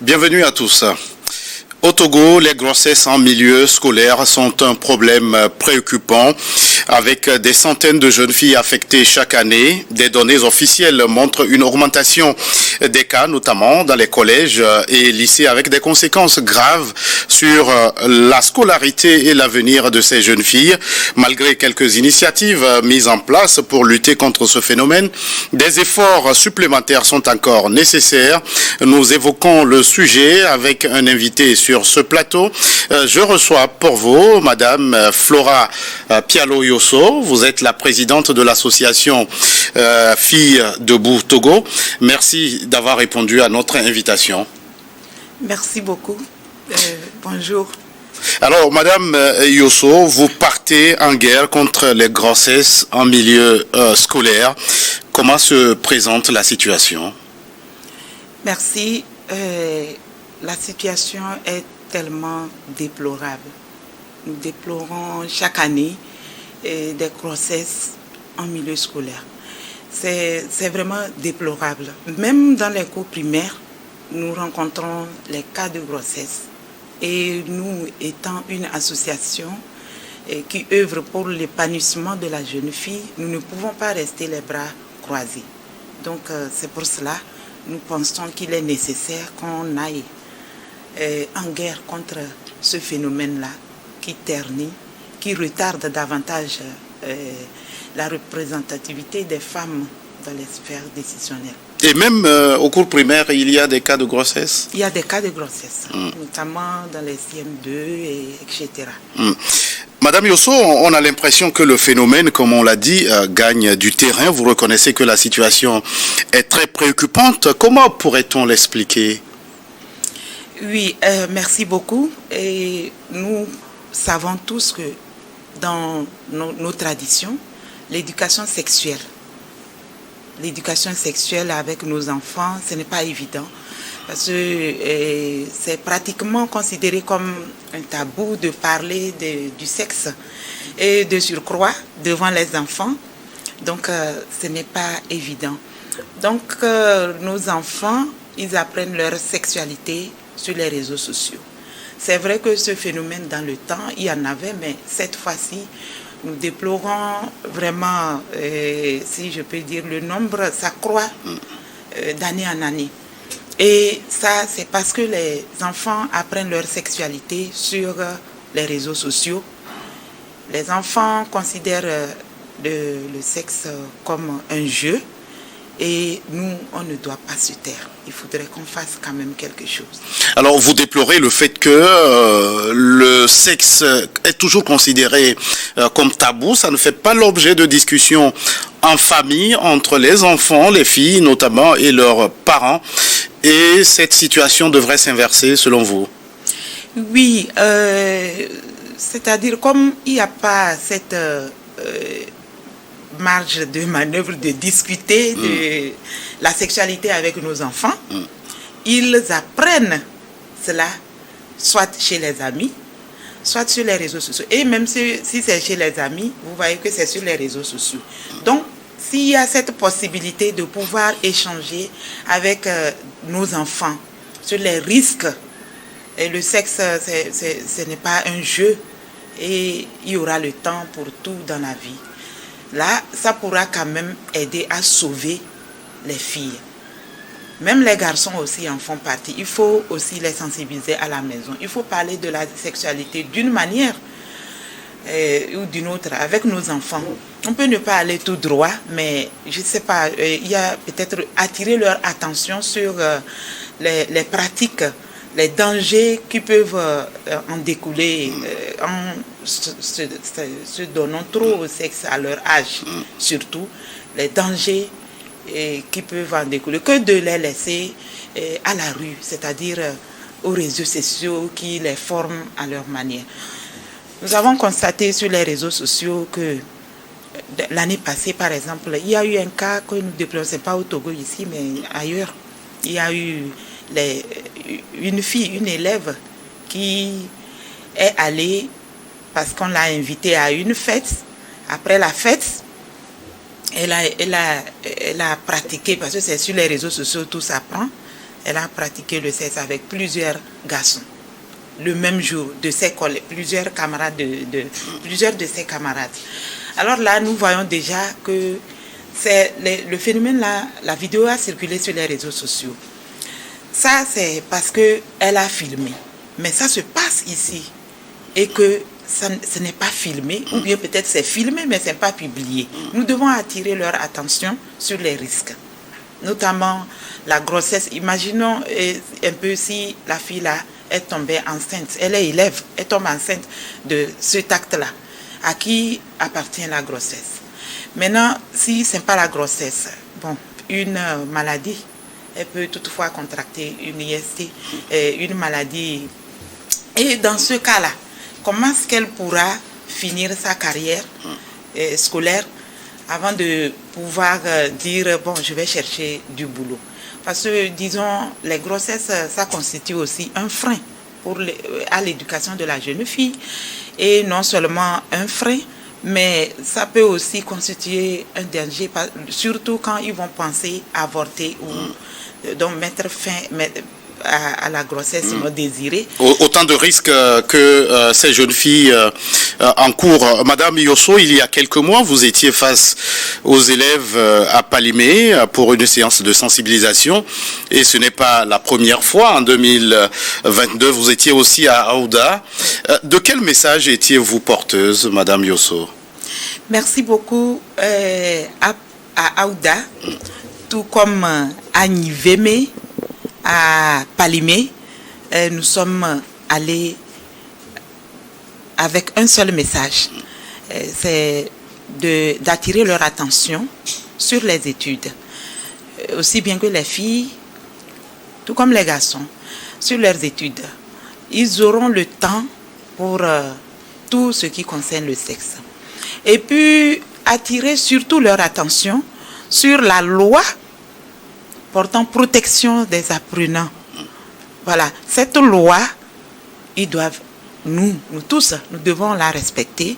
Bienvenue à tous. Au Togo, les grossesses en milieu scolaire sont un problème préoccupant avec des centaines de jeunes filles affectées chaque année. Des données officielles montrent une augmentation des cas, notamment dans les collèges et lycées, avec des conséquences graves sur la scolarité et l'avenir de ces jeunes filles. Malgré quelques initiatives mises en place pour lutter contre ce phénomène, des efforts supplémentaires sont encore nécessaires. Nous évoquons le sujet avec un invité sur ce plateau. Je reçois pour vous Madame Flora Pialo-Yosso. Vous êtes la présidente de l'association Filles Debout Togo. Merci d'avoir répondu à notre invitation. Merci beaucoup. Bonjour. Alors, Madame Yosso, vous partez en guerre contre les grossesses en milieu scolaire. Comment se présente la situation? Merci. La situation est tellement déplorable. Nous déplorons chaque année des grossesses en milieu scolaire. C'est vraiment déplorable. Même dans les cours primaires, nous rencontrons les cas de grossesse. Et nous, étant une association qui œuvre pour l'épanouissement de la jeune fille, nous ne pouvons pas rester les bras croisés. Donc c'est pour cela que nous pensons qu'il est nécessaire qu'on aille en guerre contre ce phénomène-là qui ternit, qui retarde davantage la représentativité des femmes dans les sphères décisionnelles. Et même au cours primaire, il y a des cas de grossesse? Il y a des cas de grossesse, notamment dans les CM2, etc. Madame Yosso, on a l'impression que le phénomène, comme on l'a dit, gagne du terrain. Vous reconnaissez que la situation est très préoccupante. Comment pourrait-on l'expliquer? Oui, merci beaucoup. Et nous savons tous que dans nos traditions, l'éducation sexuelle avec nos enfants, ce n'est pas évident. Parce que c'est pratiquement considéré comme un tabou de parler du sexe et de surcroît devant les enfants. Donc, ce n'est pas évident. Donc, nos enfants, ils apprennent leur sexualité sur les réseaux sociaux. C'est vrai que ce phénomène, dans le temps, il y en avait, mais cette fois-ci, nous déplorons vraiment, si je peux dire, le nombre s'accroît d'année en année. Et ça, c'est parce que les enfants apprennent leur sexualité sur les réseaux sociaux. Les enfants considèrent le sexe comme un jeu. Et nous, on ne doit pas se taire. Il faudrait qu'on fasse quand même quelque chose. Alors, vous déplorez le fait que le sexe est toujours considéré comme tabou. Ça ne fait pas l'objet de discussions en famille, entre les enfants, les filles notamment, et leurs parents. Et cette situation devrait s'inverser, selon vous? Oui, c'est-à-dire comme il n'y a pas cette marge de manœuvre de discuter de la sexualité avec nos enfants, ils apprennent cela soit chez les amis, soit sur les réseaux sociaux. Et même si c'est chez les amis, vous voyez que c'est sur les réseaux sociaux. Donc, s'il y a cette possibilité de pouvoir échanger avec nos enfants sur les risques, et le sexe, ce n'est pas un jeu, et il y aura le temps pour tout dans la vie. Là, ça pourra quand même aider à sauver les filles. Même les garçons aussi en font partie. Il faut aussi les sensibiliser à la maison. Il faut parler de la sexualité d'une manière ou d'une autre avec nos enfants. On peut ne pas aller tout droit, mais je ne sais pas, il y a peut-être attirer leur attention sur les pratiques, les dangers qui peuvent en découler en se donnant trop au sexe à leur âge, surtout les dangers qui peuvent en découler, que de les laisser à la rue, c'est-à-dire aux réseaux sociaux qui les forment à leur manière. Nous avons constaté sur les réseaux sociaux que l'année passée, par exemple, il y a eu un cas que nous déplorons, ce n'est pas au Togo ici, mais ailleurs. Il y a eu une fille, une élève qui est allée parce qu'on l'a invitée à une fête. Après la fête, elle a pratiqué, parce que c'est sur les réseaux sociaux tout s'apprend, elle a pratiqué le sexe avec plusieurs garçons. Le même jour, de ses collègues, plusieurs de ses camarades. Alors là, nous voyons déjà que c'est le phénomène là, la vidéo a circulé sur les réseaux sociaux. Ça, c'est parce qu'elle a filmé. Mais ça se passe ici. Et que ce n'est pas filmé, ou bien peut-être c'est filmé, mais ce n'est pas publié. Nous devons attirer leur attention sur les risques. Notamment la grossesse. Imaginons un peu si la fille là est tombée enceinte. Elle est élève, elle tombe enceinte de cet acte-là. À qui appartient la grossesse? Maintenant, si ce n'est pas la grossesse, bon, une maladie, elle peut toutefois contracter une IST, une maladie. Et dans ce cas-là, comment est-ce qu'elle pourra finir sa carrière scolaire avant de pouvoir dire, bon, je vais chercher du boulot? Parce que, disons, les grossesses, ça constitue aussi un frein à l'éducation de la jeune fille. Et non seulement un frein, mais ça peut aussi constituer un danger, surtout quand ils vont penser avorter ou donc mettre fin à la grossesse non désirée. Autant de risques que ces jeunes filles encourent. Madame Yosso, il y a quelques mois, vous étiez face aux élèves à Palimé pour une séance de sensibilisation. Et ce n'est pas la première fois. En 2022, vous étiez aussi à Aouda. De quel message étiez-vous porteuse, Madame Yosso? Merci beaucoup. À Aouda, tout comme à Niveme, à Palimé, nous sommes allés avec un seul message. C'est d'attirer leur attention sur les études. Aussi bien que les filles, tout comme les garçons, sur leurs études. Ils auront le temps pour tout ce qui concerne le sexe. Et puis, attirer surtout leur attention sur la loi portant protection des apprenants. Voilà, cette loi, ils doivent, nous tous, nous devons la respecter.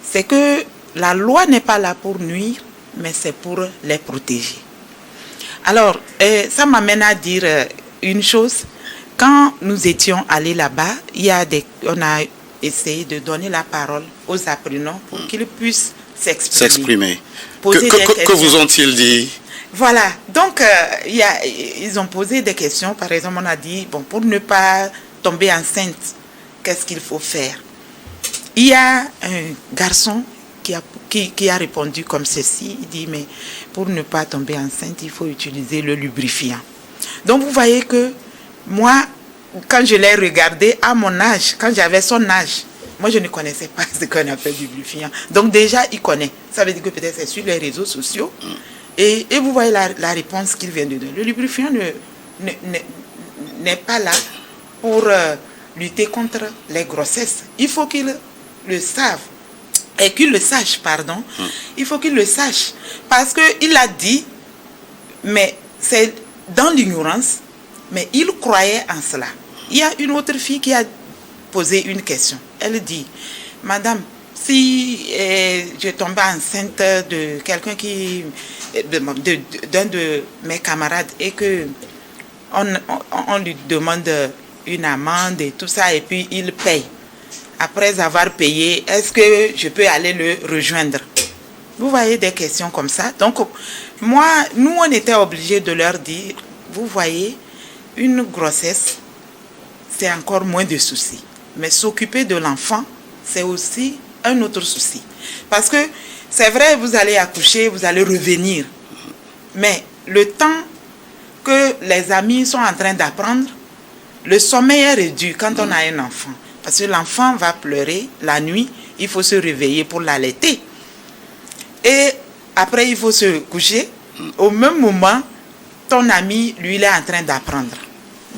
C'est que la loi n'est pas là pour nuire, mais c'est pour les protéger. Alors, ça m'amène à dire une chose. Quand nous étions allés là-bas, on a essayé de donner la parole aux apprenants pour qu'ils puissent s'exprimer. Que vous ont-ils dit? Voilà, donc ils ont posé des questions. Par exemple, on a dit, bon, pour ne pas tomber enceinte, qu'est-ce qu'il faut faire? Il y a un garçon qui a répondu comme ceci. Il dit, mais pour ne pas tomber enceinte, il faut utiliser le lubrifiant. Donc vous voyez que moi, quand je l'ai regardé à mon âge, quand j'avais son âge, moi je ne connaissais pas ce qu'on appelle du lubrifiant. Donc déjà, il connaît. Ça veut dire que peut-être c'est sur les réseaux sociaux. Et vous voyez la réponse qu'il vient de donner. Le lubrifiant n'est pas là pour lutter contre les grossesses. Il faut qu'il le sache. Et qu'il le sache, pardon. Il faut qu'il le sache. Parce qu'il a dit, mais c'est dans l'ignorance, mais il croyait en cela. Il y a une autre fille qui a posé une question. Elle dit, Madame, si je tombe enceinte de quelqu'un d'un de mes camarades et que on lui demande une amende et tout ça et puis il paye. Après avoir payé, est-ce que je peux aller le rejoindre? Vous voyez des questions comme ça. Donc, nous, on était obligés de leur dire, vous voyez, une grossesse, c'est encore moins de soucis. Mais s'occuper de l'enfant, c'est aussi un autre souci. Parce que, c'est vrai, vous allez accoucher, vous allez revenir. Mais le temps que les amis sont en train d'apprendre, le sommeil est réduit quand on a un enfant. Parce que l'enfant va pleurer la nuit, il faut se réveiller pour l'allaiter. Et après, il faut se coucher. Au même moment, ton ami, lui, il est en train d'apprendre.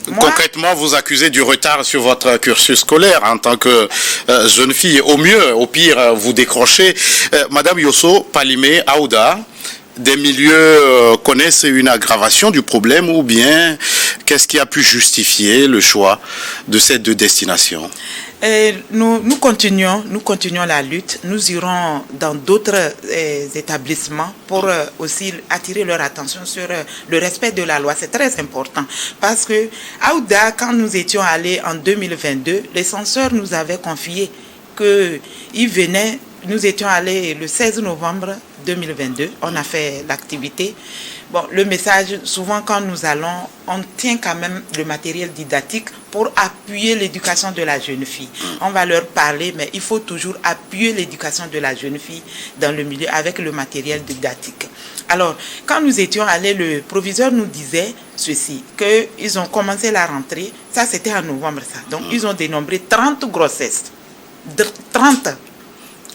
Concrètement, vous accusez du retard sur votre cursus scolaire en tant que jeune fille. Au mieux, au pire, vous décrochez. Madame Yosso, Palimé, Aouda, des milieux connaissent une aggravation du problème ou bien Qu'est-ce qui a pu justifier le choix de ces deux destinations? Nous continuons la lutte. Nous irons dans d'autres établissements pour aussi attirer leur attention sur le respect de la loi. C'est très important parce que à Ouda, quand nous étions allés en 2022, les censeurs nous avaient confié qu'ils venaient. Nous étions allés le 16 novembre 2022. On a fait l'activité. Bon, le message, souvent quand nous allons, on tient quand même le matériel didactique pour appuyer l'éducation de la jeune fille. On va leur parler, mais il faut toujours appuyer l'éducation de la jeune fille dans le milieu avec le matériel didactique. Alors, quand nous étions allés, le proviseur nous disait ceci, qu'ils ont commencé la rentrée, ça c'était en novembre ça, donc ils ont dénombré 30 grossesses. 30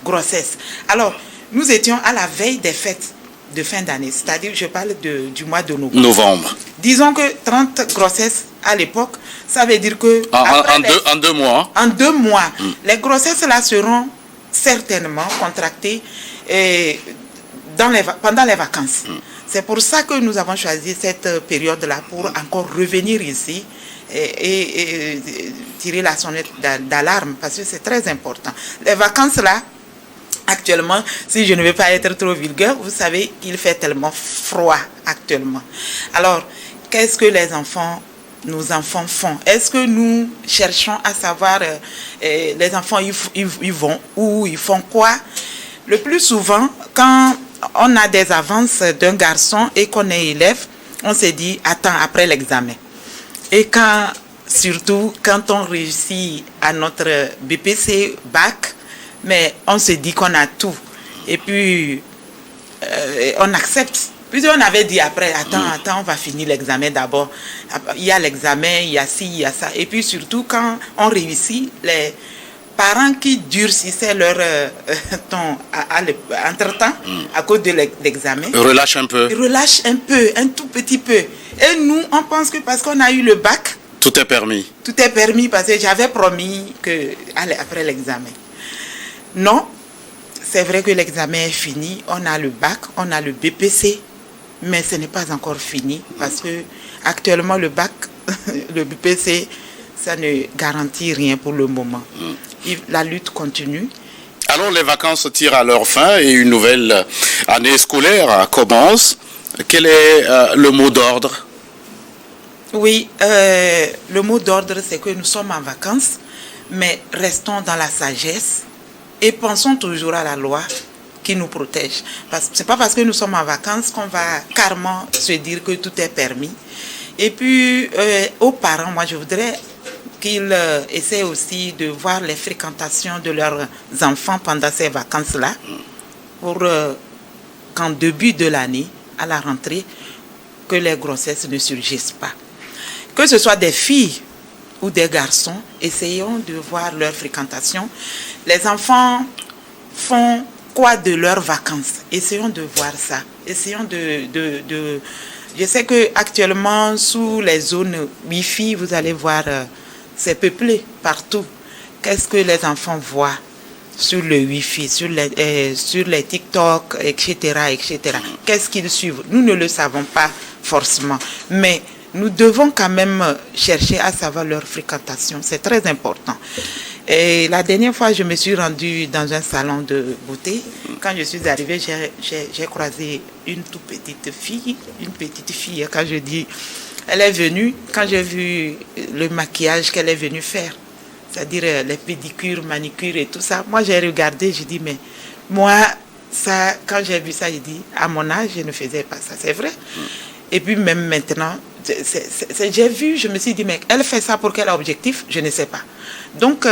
grossesses. Alors, nous étions à la veille des fêtes de fin d'année, c'est-à-dire je parle du mois de novembre. Disons que 30 grossesses à l'époque, ça veut dire que... En 2 mois. En 2 mois. Les grossesses là seront certainement contractées pendant les vacances. C'est pour ça que nous avons choisi cette période-là pour encore revenir ici et tirer la sonnette d'alarme parce que c'est très important. Les vacances là, actuellement, si je ne veux pas être trop vulgaire, vous savez qu'il fait tellement froid actuellement. Alors, qu'est-ce que nos enfants font? Est-ce que nous cherchons à savoir les enfants, ils vont où, ils font quoi? Le plus souvent, quand on a des avances d'un garçon et qu'on est élève, on se dit, attends, après l'examen. Et surtout quand on réussit à notre BPC, bac, mais on se dit qu'on a tout. Et puis, on accepte. Puis on avait dit après, attends, on va finir l'examen d'abord. Il y a l'examen, il y a ci, il y a ça. Et puis surtout, quand on réussit, les parents qui durcissaient leur ton entre-temps, à cause de l'examen, relâchent un peu. Relâchent un peu, un tout petit peu. Et nous, on pense que parce qu'on a eu le bac, tout est permis. Tout est permis parce que j'avais promis que après l'examen. Non, c'est vrai que l'examen est fini, on a le bac, on a le BPC, mais ce n'est pas encore fini parce que actuellement le bac, le BPC, ça ne garantit rien pour le moment. La lutte continue. Alors les vacances tirent à leur fin et une nouvelle année scolaire commence. Quel est le mot d'ordre? Oui, le mot d'ordre c'est que nous sommes en vacances, mais restons dans la sagesse. Et pensons toujours à la loi qui nous protège. Ce n'est pas parce que nous sommes en vacances qu'on va carrément se dire que tout est permis. Et puis, aux parents, moi je voudrais qu'ils essaient aussi de voir les fréquentations de leurs enfants pendant ces vacances-là, pour qu'en début de l'année, à la rentrée, que les grossesses ne surgissent pas. Que ce soit des filles ou des garçons, essayons de voir leur fréquentation. Les enfants font quoi de leurs vacances? Essayons de voir ça. Essayons Je sais qu'actuellement, sous les zones Wi-Fi, vous allez voir, c'est peuplé partout. Qu'est-ce que les enfants voient sur le Wi-Fi, sur les TikTok, etc., etc. Qu'est-ce qu'ils suivent? Nous ne le savons pas forcément, mais nous devons quand même chercher à savoir leur fréquentation. C'est très important. Et la dernière fois, je me suis rendue dans un salon de beauté. Quand je suis arrivée, j'ai croisé une toute petite fille. Quand je dis, elle est venue, quand j'ai vu le maquillage qu'elle est venue faire, c'est-à-dire les pédicures, manicures et tout ça, moi j'ai regardé, j'ai dit, mais moi, ça, quand j'ai vu ça, j'ai dit, à mon âge, je ne faisais pas ça. C'est vrai. Et puis même maintenant, j'ai vu, je me suis dit, mais elle fait ça pour quel objectif? Je ne sais pas. Donc,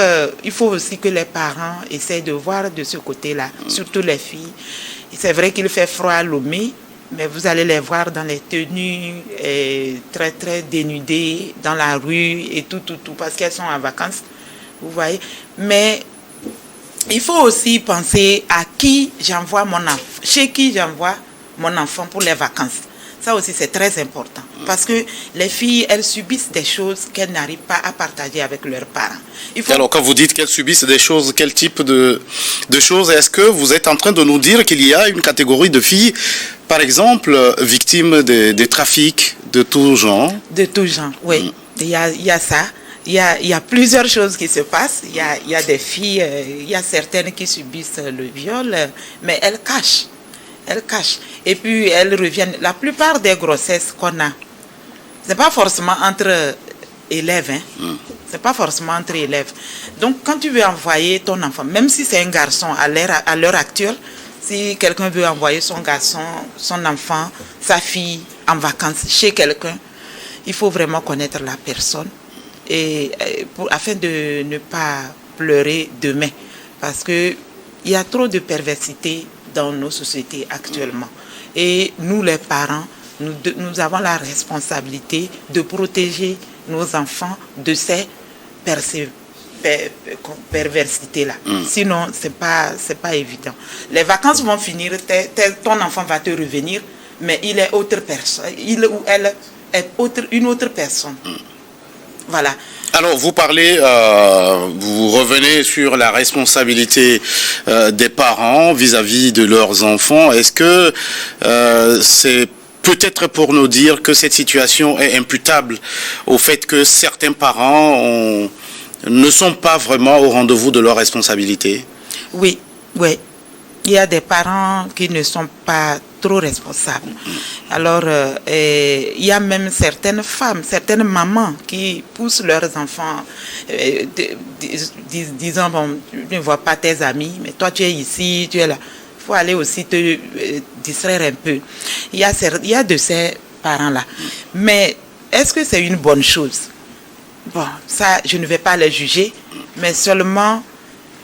il faut aussi que les parents essayent de voir de ce côté-là, surtout les filles. C'est vrai qu'il fait froid à Lomé, mais vous allez les voir dans les tenues très, très dénudées, dans la rue et tout, parce qu'elles sont en vacances, vous voyez. Mais il faut aussi penser à qui j'envoie mon enfant, chez qui j'envoie mon enfant pour les vacances. Ça aussi, c'est très important. Parce que les filles, elles subissent des choses qu'elles n'arrivent pas à partager avec leurs parents. Alors, quand vous dites qu'elles subissent des choses, quel type de choses? Est-ce que vous êtes en train de nous dire qu'il y a une catégorie de filles Par exemple, victimes des trafics de tout genre. De tout genre, oui. Il y a ça. Il y a plusieurs choses qui se passent. Il y a des filles, il y a certaines qui subissent le viol, mais elles cachent. Elles cachent. Et puis elles reviennent. La plupart des grossesses qu'on a, c'est pas forcément entre élèves. C'est pas forcément entre élèves. Donc quand tu veux envoyer ton enfant, même si c'est un garçon à l'heure actuelle, si quelqu'un veut envoyer son garçon, son enfant, sa fille en vacances chez quelqu'un, il faut vraiment connaître la personne afin de ne pas pleurer demain. Parce qu'il y a trop de perversité dans nos sociétés actuellement. Et nous, les parents, nous avons la responsabilité de protéger nos enfants de ces perversités-là. Sinon, c'est pas évident. Les vacances vont finir, ton enfant va te revenir, mais il est autre personne. Il ou elle est une autre personne. Voilà. Alors, vous parlez, vous revenez sur la responsabilité des parents vis-à-vis de leurs enfants. Est-ce que c'est peut-être pour nous dire que cette situation est imputable au fait que certains parents ne sont pas vraiment au rendez-vous de leurs responsabilités? Oui, oui. Il y a des parents qui ne sont pas trop responsables. Alors, il y a même certaines femmes, certaines mamans qui poussent leurs enfants, disant, bon, tu ne vois pas tes amis, mais toi tu es ici, tu es là. Il faut aller aussi te distraire un peu. Il y a de ces parents-là. Mais est-ce que c'est une bonne chose? Bon, ça, je ne vais pas les juger, mais seulement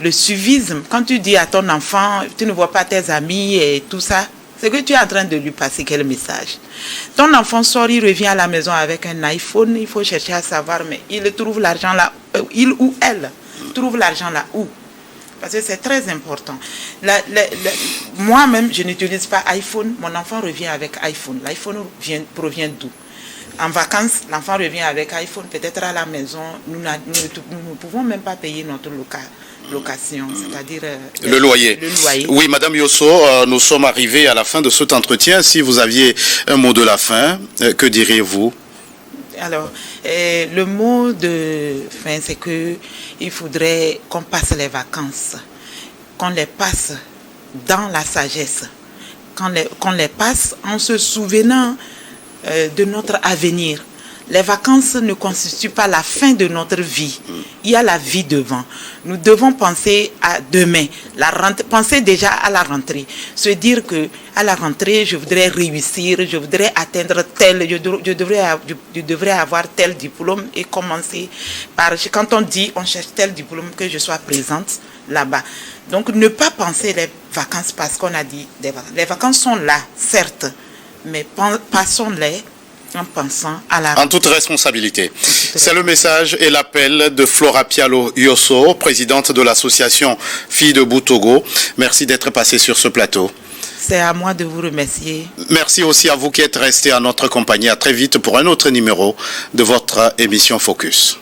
le suivisme. Quand tu dis à ton enfant, tu ne vois pas tes amis et tout ça, c'est que tu es en train de lui passer quel message? Ton enfant sort, il revient à la maison avec un iPhone, il faut chercher à savoir, mais il trouve l'argent là, il ou elle trouve l'argent là où? Parce que c'est très important. Moi-même, je n'utilise pas iPhone, mon enfant revient avec iPhone. L'iPhone provient d'où? En vacances, l'enfant revient avec iPhone, peut-être à la maison, nous ne pouvons même pas payer notre location, c'est-à-dire le loyer. Oui, Madame Yosso, nous sommes arrivés à la fin de cet entretien. Si vous aviez un mot de la fin, que diriez-vous? Alors, le mot de fin, c'est qu'il faudrait qu'on passe les vacances, qu'on les passe dans la sagesse, qu'on les passe en se souvenant de notre avenir. Les vacances ne constituent pas la fin de notre vie. Il y a la vie devant. Nous devons penser à demain, penser déjà à la rentrée. Se dire que à la rentrée, je voudrais réussir, je voudrais atteindre je devrais avoir tel diplôme et commencer par, quand on dit on cherche tel diplôme, que je sois présente là-bas. Donc ne pas penser les vacances parce qu'on a dit des vacances. Les vacances sont là, certes, mais passons-les en pensant à la... En toute responsabilité. C'est le message et l'appel de Flora Pialo Yosso, présidente de l'association Filles de Boutogo. Merci d'être passée sur ce plateau. C'est à moi de vous remercier. Merci aussi à vous qui êtes restés à notre compagnie. À très vite pour un autre numéro de votre émission Focus.